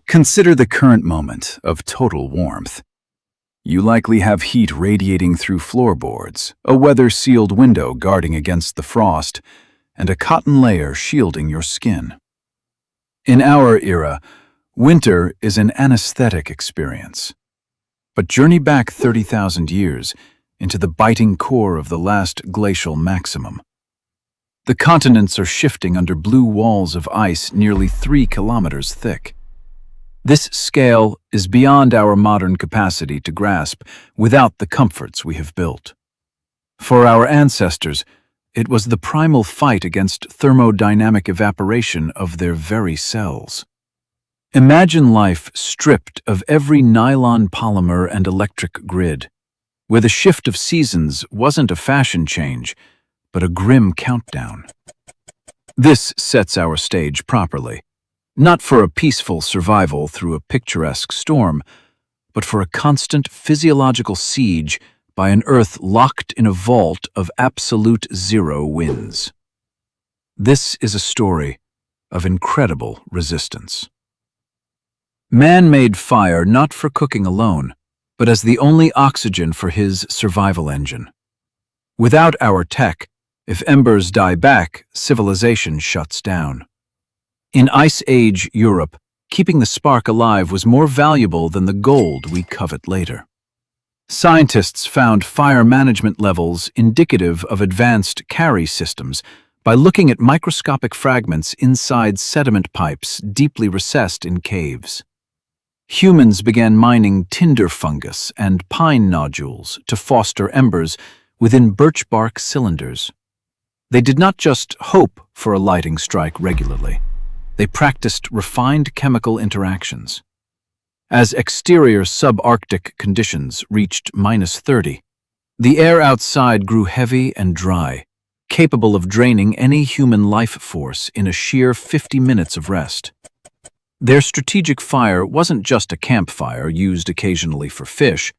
Consider the current moment of total warmth. You likely have heat radiating through floorboards, a weather-sealed window guarding against the frost, and a cotton layer shielding your skin. In our era, winter is an anesthetic experience. But journey back 30,000 years into the biting core of the last glacial maximum. The continents are shifting under blue walls of ice nearly 3 kilometers thick. This scale is beyond our modern capacity to grasp without the comforts we have built. For our ancestors, it was the primal fight against thermodynamic evaporation of their very cells. Imagine life stripped of every nylon polymer and electric grid, where the shift of seasons wasn't a fashion change, but a grim countdown. This sets our stage properly. Not for a peaceful survival through a picturesque storm, but for a constant physiological siege by an Earth locked in a vault of absolute zero winds. This is a story of incredible resistance. Man made fire not for cooking alone, but as the only oxygen for his survival engine. Without our tech, if embers die back, civilization shuts down. In Ice Age Europe, keeping the spark alive was more valuable than the gold we covet later. Scientists found fire management levels indicative of advanced carry systems by looking at microscopic fragments inside sediment pipes deeply recessed in caves. Humans began mining tinder fungus and pine nodules to foster embers within birch bark cylinders. They did not just hope for a lighting strike regularly. They practiced refined chemical interactions. As exterior subarctic conditions reached -30, the air outside grew heavy and dry, capable of draining any human life force in a sheer 50 minutes of rest. Their strategic fire wasn't just a campfire used occasionally for fish.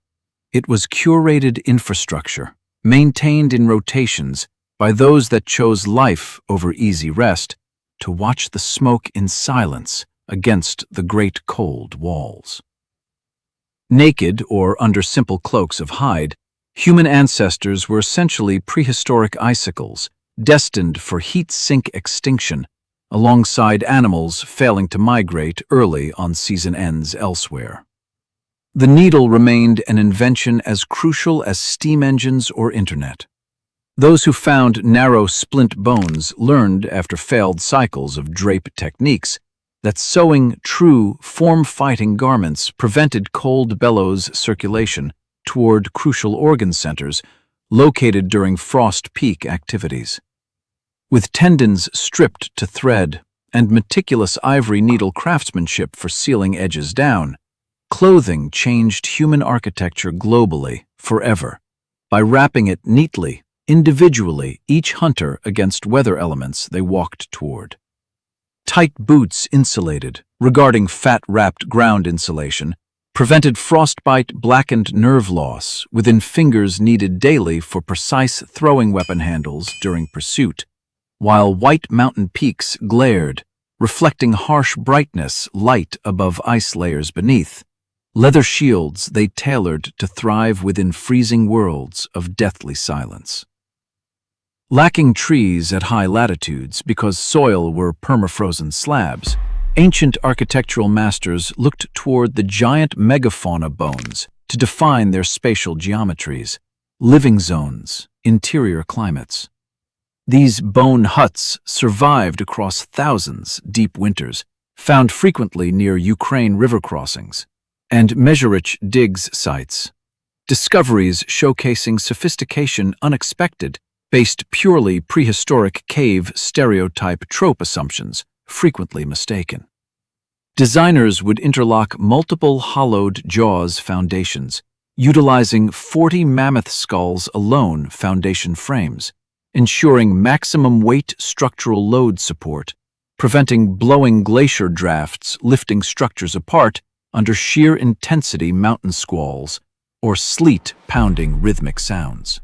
It was curated infrastructure, maintained in rotations by those that chose life over easy rest, to watch the smoke in silence against the great cold walls. Naked or under simple cloaks of hide, human ancestors were essentially prehistoric icicles, destined for heat sink extinction, alongside animals failing to migrate early on season ends elsewhere. The needle remained an invention as crucial as steam engines or internet. Those who found narrow splint bones learned after failed cycles of drape techniques that sewing true form-fighting garments prevented cold bellows circulation toward crucial organ centers located during frost peak activities. With tendons stripped to thread and meticulous ivory needle craftsmanship for sealing edges down, clothing changed human architecture globally forever by wrapping it neatly, individually, each hunter against weather elements they walked toward. Tight boots insulated, regarding fat-wrapped ground insulation, prevented frostbite-blackened nerve loss within fingers needed daily for precise throwing weapon handles during pursuit, while white mountain peaks glared, reflecting harsh brightness light above ice layers beneath. Leather shields they tailored to thrive within freezing worlds of deathly silence. Lacking trees at high latitudes because soil were permafrozen slabs, ancient architectural masters looked toward the giant megafauna bones to define their spatial geometries, living zones, interior climates. These bone huts survived across thousands deep winters, found frequently near Ukraine river crossings, and measurich digs sites. Discoveries showcasing sophistication unexpected, based purely prehistoric cave stereotype trope assumptions, frequently mistaken. Designers would interlock multiple hollowed jaws foundations, utilizing 40 mammoth skulls alone foundation frames, ensuring maximum weight structural load support, preventing blowing glacier drafts lifting structures apart under sheer intensity mountain squalls or sleet pounding rhythmic sounds.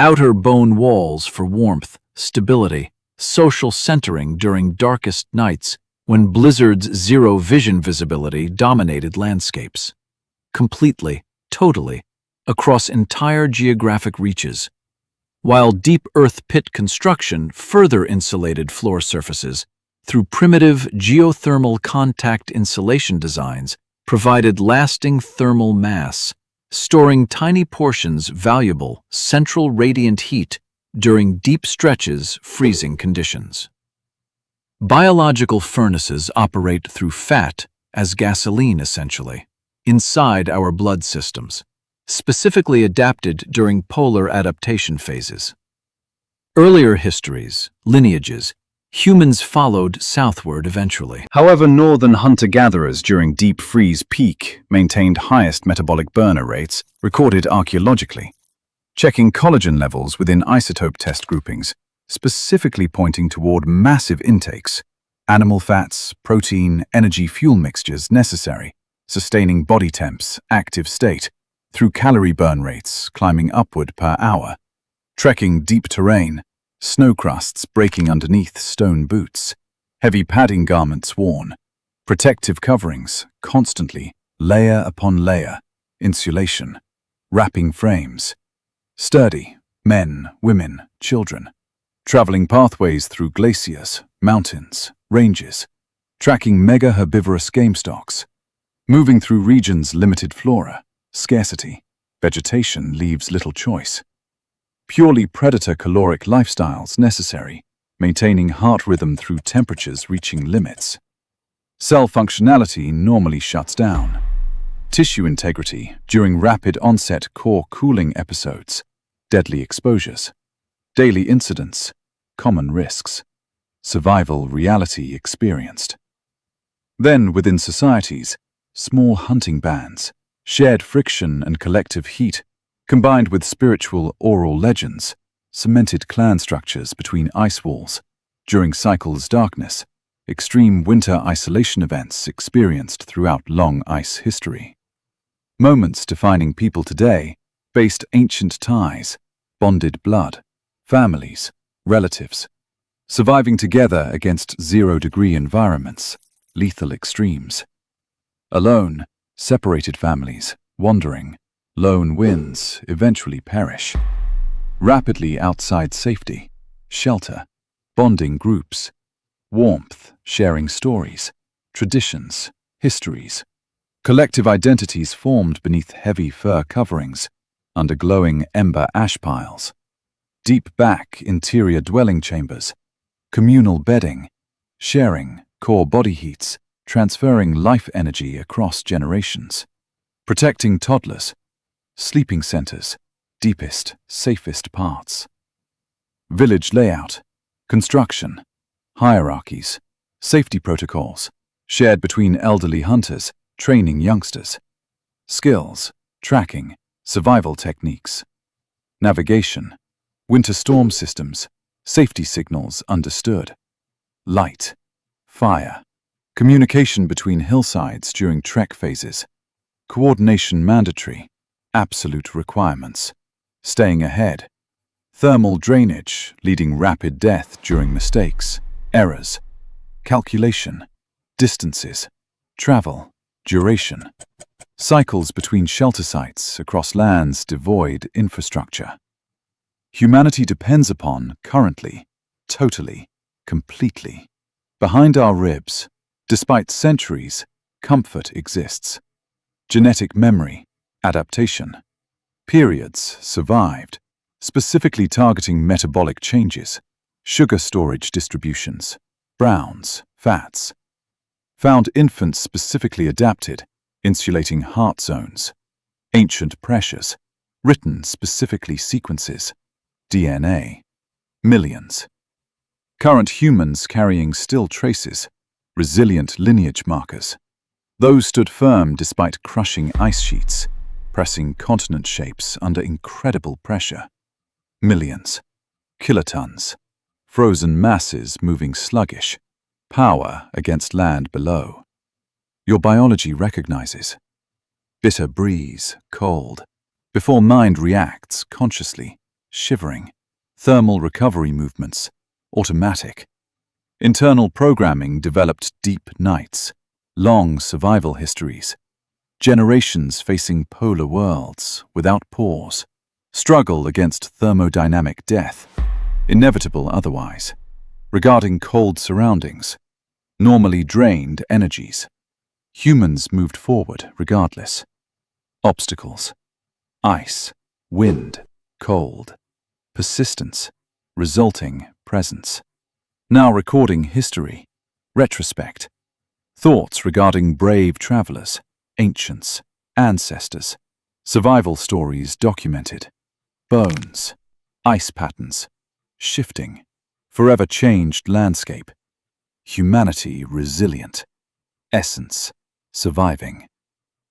Outer bone walls for warmth, stability, social centering during darkest nights when blizzards' zero-vision visibility dominated landscapes. Completely, totally, across entire geographic reaches, while deep earth pit construction further insulated floor surfaces through primitive geothermal contact insulation designs provided lasting thermal mass, storing tiny portions valuable central radiant heat during deep stretches freezing conditions. Biological furnaces operate through fat as gasoline essentially, inside our blood systems, specifically adapted during polar adaptation phases. Earlier histories, lineages, humans followed southward eventually. However, northern hunter-gatherers during deep freeze peak maintained highest metabolic burner rates recorded archaeologically, checking collagen levels within isotope test groupings, specifically pointing toward massive intakes, animal fats, protein, energy fuel mixtures necessary, sustaining body temps, active state, through calorie burn rates climbing upward per hour, trekking deep terrain, snow crusts breaking underneath stone boots, heavy padding garments worn, protective coverings constantly, layer upon layer, insulation, wrapping frames, sturdy, men, women, children, traveling pathways through glaciers, mountains, ranges, tracking mega herbivorous game stocks, moving through regions limited flora, scarcity, vegetation leaves little choice. Purely predator caloric lifestyles necessary, maintaining heart rhythm through temperatures reaching limits. Cell functionality normally shuts down. Tissue integrity during rapid onset core cooling episodes, deadly exposures, daily incidents, common risks, survival reality experienced. Then within societies, small hunting bands, shared friction and collective heat, combined with spiritual oral legends, cemented clan structures between ice walls, during cycles' darkness, extreme winter isolation events experienced throughout long ice history. Moments defining people today based ancient ties, bonded blood, families, relatives, surviving together against zero-degree environments, lethal extremes. Alone, separated families, wandering, lone winds eventually perish. Rapidly outside safety, shelter, bonding groups, warmth, sharing stories, traditions, histories, collective identities formed beneath heavy fur coverings, under glowing ember ash piles, deep back interior dwelling chambers, communal bedding, sharing core body heats, transferring life energy across generations, protecting toddlers, sleeping centers, deepest, safest parts. Village layout, construction, hierarchies, safety protocols, shared between elderly hunters, training youngsters. Skills, tracking, survival techniques. Navigation, winter storm systems, safety signals understood. Light, fire, communication between hillsides during trek phases. Coordination mandatory. Absolute requirements. Staying ahead. Thermal drainage, leading rapid death during mistakes, errors. Calculation. Distances. Travel. Duration. Cycles between shelter sites across lands devoid infrastructure. Humanity depends upon, currently, totally, completely. Behind our ribs, despite centuries, comfort exists. Genetic memory. Adaptation. Periods survived, specifically targeting metabolic changes, sugar storage distributions, browns, fats. Found infants specifically adapted, insulating heart zones. Ancient pressures, written specifically sequences, DNA. Millions. Current humans carrying still traces, resilient lineage markers. Those stood firm despite crushing ice sheets, pressing continent shapes under incredible pressure. Millions, kilotons, frozen masses moving sluggish, power against land below. Your biology recognizes. Bitter breeze, cold, before mind reacts consciously, shivering, thermal recovery movements, automatic. Internal programming developed deep nights, long survival histories, generations facing polar worlds without pause, struggle against thermodynamic death, inevitable otherwise, regarding cold surroundings, normally drained energies. Humans moved forward regardless. Obstacles: ice, wind, cold, persistence, resulting presence. Now recording history, retrospect, thoughts regarding brave travelers, ancients, ancestors, survival stories documented, bones, ice patterns, shifting, forever changed landscape, humanity resilient, essence surviving.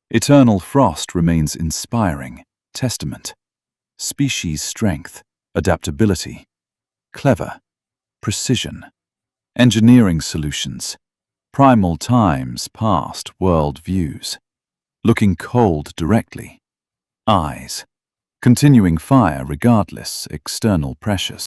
Eternal frost remains inspiring, testament, species strength, adaptability, clever, precision, engineering solutions, primal times past world views, looking cold directly, eyes, continuing fire regardless external pressures.